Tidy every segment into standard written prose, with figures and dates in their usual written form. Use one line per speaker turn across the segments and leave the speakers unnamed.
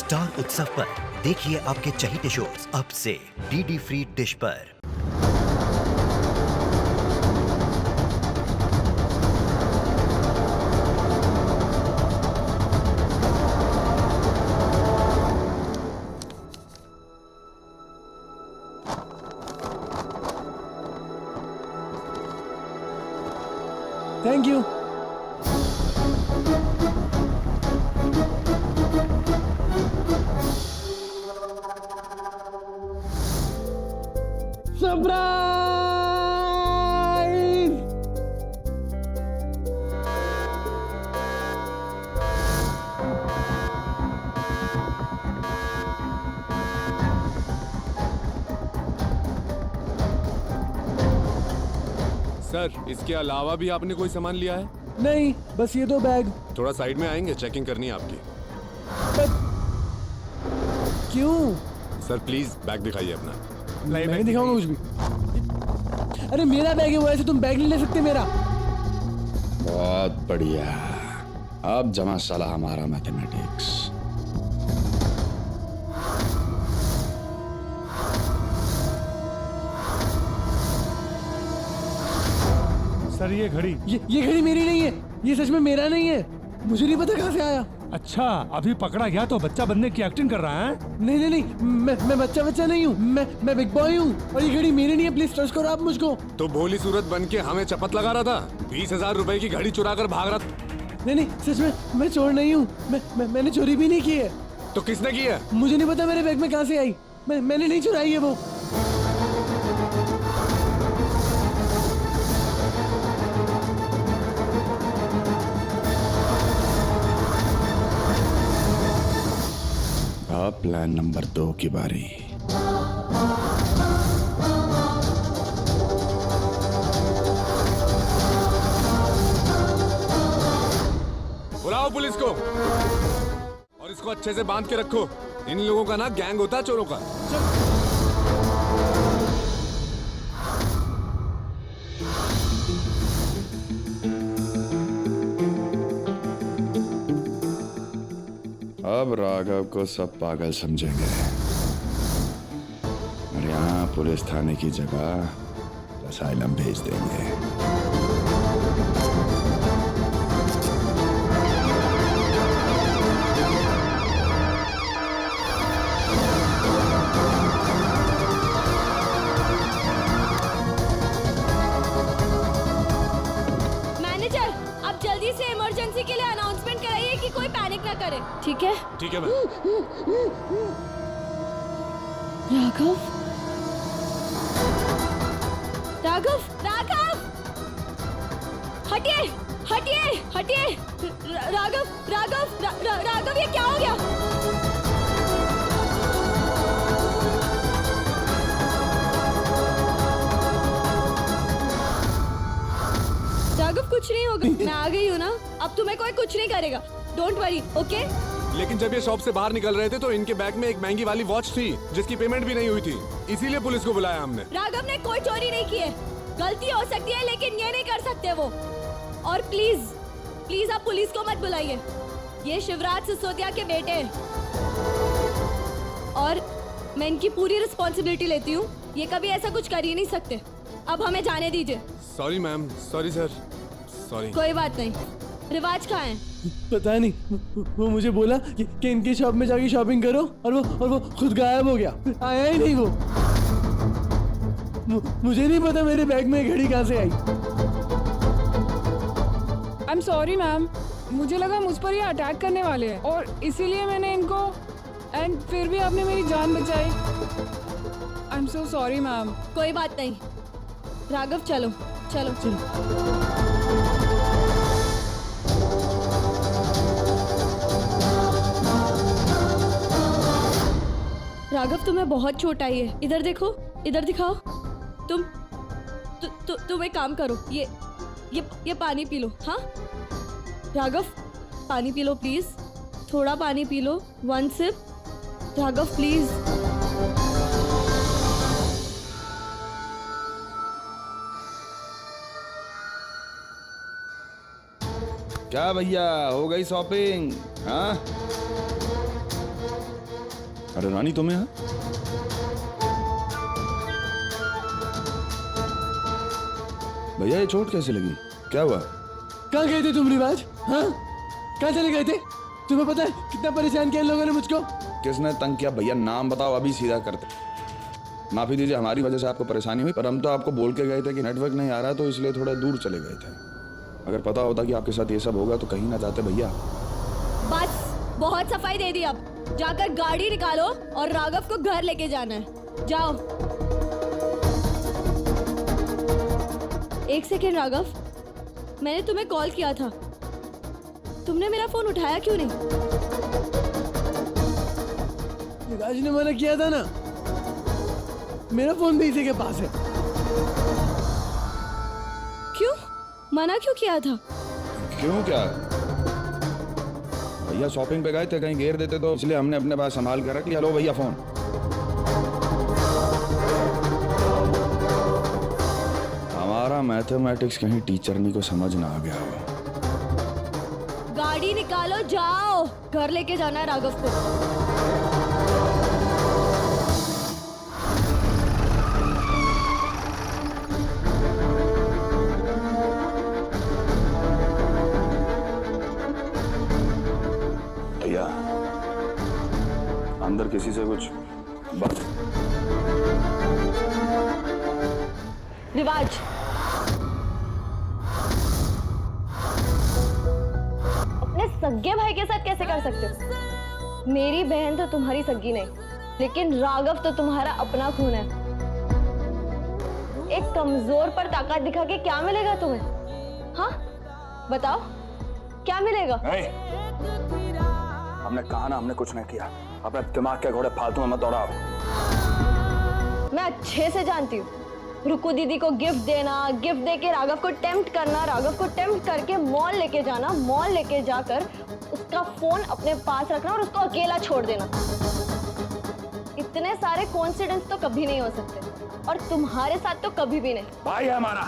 Star उत्सव पर देखिए आपके चहीते शोज अब से डीडी फ्री डिश पर।
Thank you. सरप्राइज!
सर, इसके अलावा भी आपने कोई सामान लिया है?
नहीं, बस ये 2 बैग।
थोड़ा साइड में आएंगे, चेकिंग करनी है आपकी।
क्यों?
सर प्लीज बैग दिखाइए अपना।
मैं नहीं दिखाऊंगा कुछ भी। अरे मेरा बैग है वो, ऐसे तुम बैग नहीं ले सकते मेरा।
बहुत बढ़िया, अब जमा साला हमारा मैथमेटिक्स।
सर ये घड़ी।
ये घड़ी मेरी नहीं है, ये सच में मेरा नहीं है। मुझे नहीं पता कहाँ से आया।
अच्छा, अभी पकड़ा गया तो बच्चा बनने की एक्टिंग कर रहा है?
नहीं, मैं बच्चा नहीं हूँ। मैं बिग बॉय हूँ और ये घड़ी मेरी नहीं है। प्लीज ट्रस्ट करो आप मुझको।
तो भोली सूरत बन के हमें चपत लगा रहा था, 20,000 रुपए की घड़ी चुरा कर भाग रहा था।
नहीं, सच में मैं चोर नहीं हूँ। मैंने चोरी भी नहीं की है।
तो किसने की है?
मुझे नहीं पता मेरे बैग में कहाँ से आई। मैंने नहीं चुराई है वो।
अब प्लान नंबर 2 की बारी।
बुलाओ पुलिस को और इसको अच्छे से बांध के रखो। इन लोगों का ना गैंग होता है चोरों का।
अब राघव को सब पागल समझेंगे और यहाँ पुलिस थाने की जगह असाइलम भेज देंगे।
मैनेजर, आप जल्दी से इमरजेंसी के लिए अनाउंसमेंट कराइए कि कोई पैनिक ना करे। ठीक है?
ठीक है मैम।
राघव, राघव, राघव, हटिए, हटिए, हटिए। राघव, राघव, राघव, ये क्या हो गया? राघव, कुछ नहीं होगा। मैं आ गई हूँ ना, अब तुम्हें कोई कुछ नहीं करेगा। Don't worry, okay?
लेकिन जब ये शॉप से बाहर निकल रहे थे तो इनके बैग में एक महंगी वाली वॉच थी जिसकी पेमेंट भी नहीं हुई थी, इसीलिए पुलिस को बुलाया हमने।
राघव ने कोई चोरी नहीं की है। गलती हो सकती है लेकिन ये नहीं कर सकते वो। और प्लीज प्लीज आप पुलिस को मत बुलाइए। ये शिवराज सिसोदिया के बेटे हैं और मैं इनकी पूरी रिस्पॉन्सिबिलिटी लेती हूँ। ये कभी ऐसा कुछ कर ही नहीं सकते। अब हमें जाने दीजिए।
Sorry ma'am, sorry sir, sorry.
कोई बात नहीं। रिवाज कहाँ है?
पता नहीं, वो मुझे बोला कि इनकी शॉप में जाके शॉपिंग करो और वो खुद गायब हो गया। आया ही नहीं वो। मुझे नहीं पता मेरे बैग में घड़ी कहाँ से आई।
आई एम सॉरी मैम, मुझे लगा मुझ पर ये अटैक करने वाले हैं और इसीलिए मैंने इनको, एंड फिर भी आपने मेरी जान बचाई। I am so sorry ma'am.
कोई बात नहीं। राघव चलो चलो चलो। राघव, तुम्हें बहुत चोट आई है। इधर देखो, इधर दिखाओ। तुम एक काम करो, ये पानी पी लो। हाँ राघव, पानी पी लो प्लीज। थोड़ा पानी पी लो, 1 सिप। राघव प्लीज।
क्या भैया, हो गई शॉपिंग? हाँ, अरे रानी तुम्हें यहाँ? भैया ये चोट कैसे लगी? क्या हुआ?
कहाँ गए थे तुम रिवाज? हाँ, कहाँ चले गए थे? तुम्हें पता है कितना परेशान किया इन लोगों ने मुझको?
किसने तंग किया? भैया नाम बताओ, अभी सीधा करते। माफी दीजिए, हमारी वजह से आपको परेशानी हुई, पर हम तो आपको बोल के गए थे कि नेटवर्क नहीं आ रहा, तो इसलिए थोड़ा दूर चले गए थे। अगर पता होता कि आपके साथ ये सब होगा तो कहीं ना जाते भैया।
बस बहुत सफाई दे दी, अब जाकर गाड़ी निकालो और राघव को घर लेके जाना है। जाओ। एक सेकेंड राघव, मैंने तुम्हें कॉल किया था, तुमने मेरा फोन उठाया क्यों नहीं?
रिवाज ने मना किया था ना, मेरा फोन भी इसी के पास है।
क्यों मना क्यों किया था?
क्यों क्या? भैया शॉपिंग पे गए थे, कहीं घेर देते तो इसलिए हमने अपने पास संभाल कर रख लिया। लो भैया फोन। हमारा मैथमेटिक्स कहीं टीचरनी को समझ ना आ गया हो।
गाड़ी निकालो, जाओ, घर लेके जाना है राघव को।
भैया अंदर किसी से कुछ बात?
रिवाज, अपने सगे भाई के साथ कैसे कर सकते हो? मेरी बहन तो तुम्हारी सगी नहीं, लेकिन राघव तो तुम्हारा अपना खून है। एक कमजोर पर ताकत दिखा के क्या मिलेगा तुम्हें? हाँ बताओ, क्या मिलेगा?
हमने कहा ना, हमने कुछ नहीं किया। अपने दिमाग के घोड़े फालतू में मत दौड़ाओ।
मैं अच्छे से जानती हूँ, रुकू दीदी को गिफ्ट देना, गिफ्ट देके राघव को टेम्प्ट करना, राघव को टेम्प्ट करके मॉल लेके जाना, मॉल लेके जाकर उसका फोन अपने पास रखना और उसको अकेला छोड़ देना। इतने सारे कोइंसिडेंस तो कभी नहीं हो सकते, और तुम्हारे साथ तो कभी भी नहीं।
भाई है हमारा,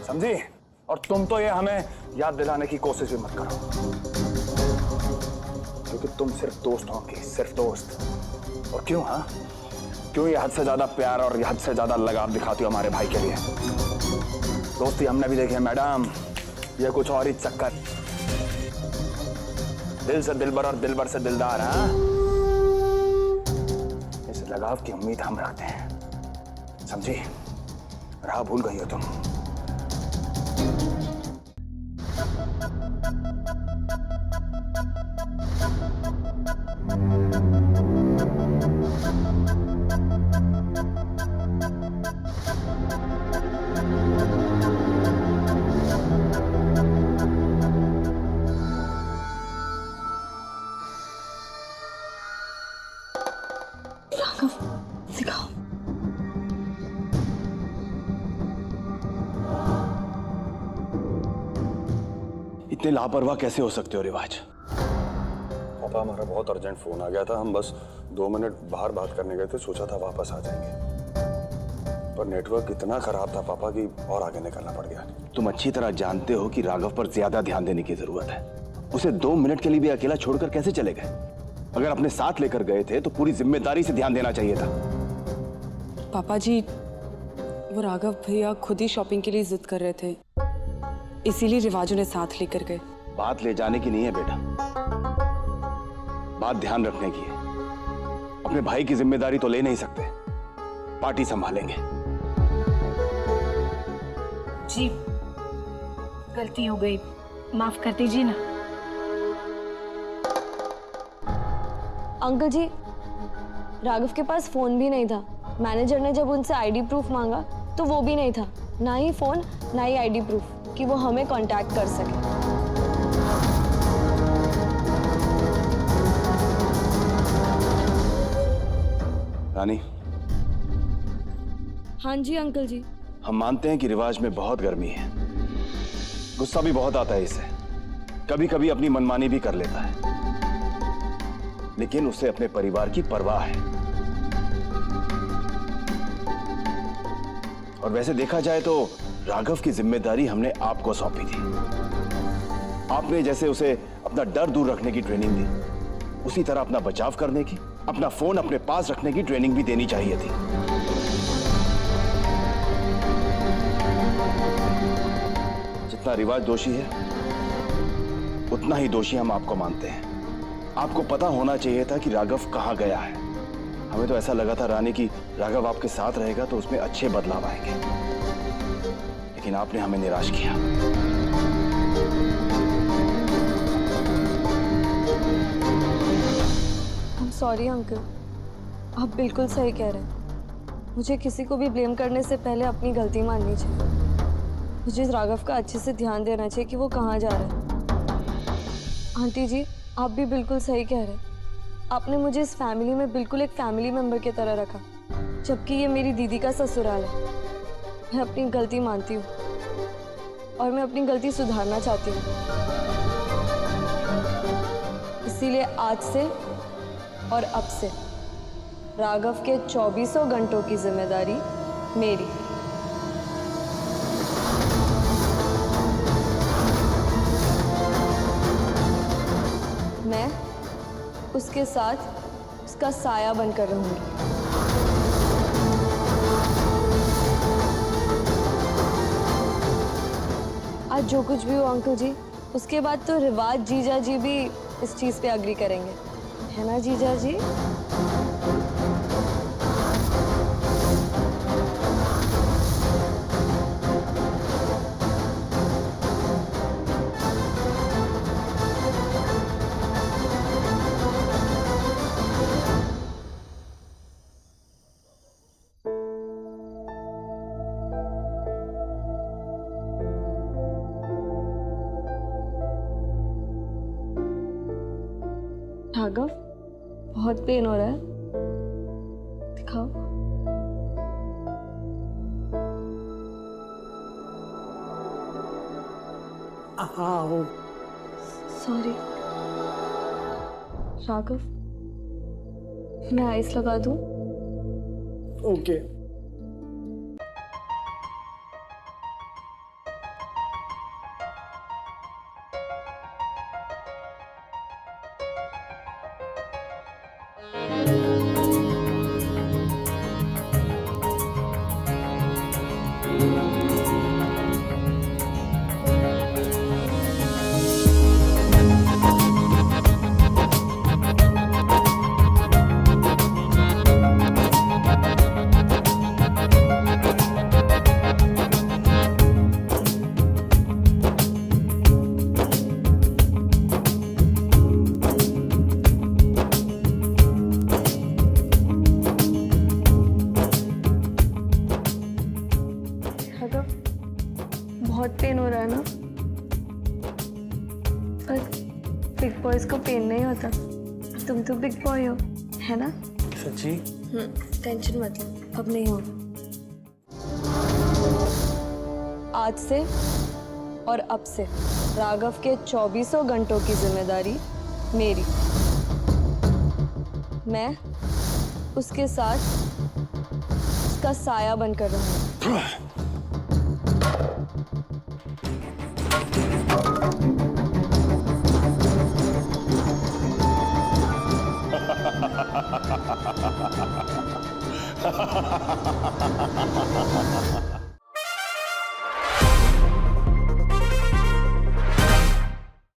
समझी? और तुम तो ये हमें याद दिलाने की कोशिश भी मत करो, क्योंकि तुम सिर्फ दोस्त हो, सिर्फ दोस्त। और क्यों? हाँ क्यों ये हद से ज्यादा प्यार और हद से ज्यादा लगाव दिखाती हो हमारे भाई के लिए? दोस्ती हमने भी देखी है मैडम, ये कुछ और ही चक्कर। दिल से दिलबर और दिलबर से दिलदार। हाँ इस लगाव की उम्मीद हम रखते हैं, समझी? राह भूल गई हो तुम।
सिखाओ।
इतने लापरवाह कैसे हो सकते हो रिवाज? पापा हमारा बहुत अर्जेंट फोन आ गया था, हम बस 2 मिनट बाहर बात करने गए थे, सोचा था वापस आ जाएंगे, पर नेटवर्क इतना खराब था पापा कि और आगे निकलना पड़ गया।
तुम अच्छी तरह जानते हो कि राघव पर ज्यादा ध्यान देने की जरूरत है। उसे 2 मिनट के लिए भी अकेला छोड़कर कैसे चले गए? अगर अपने साथ लेकर गए थे तो पूरी जिम्मेदारी से ध्यान देना चाहिए था।
पापा जी, वो राघव भैया खुद ही शॉपिंग के लिए जिद कर रहे थे, इसीलिए रिवाज उन्हें साथ लेकर गए।
बात ले जाने की नहीं है बेटा, बात ध्यान रखने की है। अपने भाई की जिम्मेदारी तो ले नहीं सकते, पार्टी संभालेंगे।
जी गलती हो गई, माफ कर दीजिए ना।
अंकल जी, राघव के पास फोन भी नहीं था। मैनेजर ने जब उनसे आईडी प्रूफ मांगा तो वो भी नहीं था, ना ही फोन ना ही आईडी प्रूफ कि वो हमें कांटेक्ट कर सके।
रानी।
हाँ जी अंकल जी।
हम मानते हैं कि रिवाज में बहुत गर्मी है, गुस्सा भी बहुत आता है इसे, कभी कभी अपनी मनमानी भी कर लेता है, लेकिन उसे अपने परिवार की परवाह है। और वैसे देखा जाए तो राघव की जिम्मेदारी हमने आपको सौंपी थी। आपने जैसे उसे अपना डर दूर रखने की ट्रेनिंग दी, उसी तरह अपना बचाव करने की, अपना फोन अपने पास रखने की ट्रेनिंग भी देनी चाहिए थी। जितना रिवाज दोषी है उतना ही दोषी हम आपको मानते हैं। आपको पता होना चाहिए था कि राघव कहाँ गया है। हमें तो ऐसा लगा था रानी कि राघव आपके साथ रहेगा तो उसमें अच्छे बदलाव आएंगे, लेकिन आपने हमें निराश किया।
सॉरी अंकल, आप बिल्कुल सही कह रहे हैं। मुझे किसी को भी ब्लेम करने से पहले अपनी गलती माननी चाहिए। मुझे राघव का अच्छे से ध्यान देना चाहिए कि वो कहाँ जा रहा है। आंटी जी, आप भी बिल्कुल सही कह रहे हैं। आपने मुझे इस फैमिली में बिल्कुल एक फैमिली मेंबर की तरह रखा, जबकि ये मेरी दीदी का ससुराल है। मैं अपनी गलती मानती हूँ और मैं अपनी गलती सुधारना चाहती हूँ। इसीलिए आज से और अब से राघव के 2400 घंटों की जिम्मेदारी मेरी। मैं उसके साथ उसका साया बनकर रहूंगी। आज जो कुछ भी हो अंकल जी, उसके बाद तो रिवाज जीजा जी भी इस चीज पे अग्री करेंगे, है ना जीजा जी? राघव, बहुत पेन हो रहा है, दिखाओ।
हाँ हो।
सॉरी राघव, मैं आइस लगा दूं?
ओके।
बहुत पेन हो रहा है ना? पर बिग बॉयज को पेन नहीं होता। तुम तो बिग बॉय हो, है ना?
सच्ची?
टेंशन मत लो, अब नहीं होगा। आज से और अब से राघव के 2400 घंटों की जिम्मेदारी मेरी। मैं उसके साथ उसका साया बनकर रहूंगी।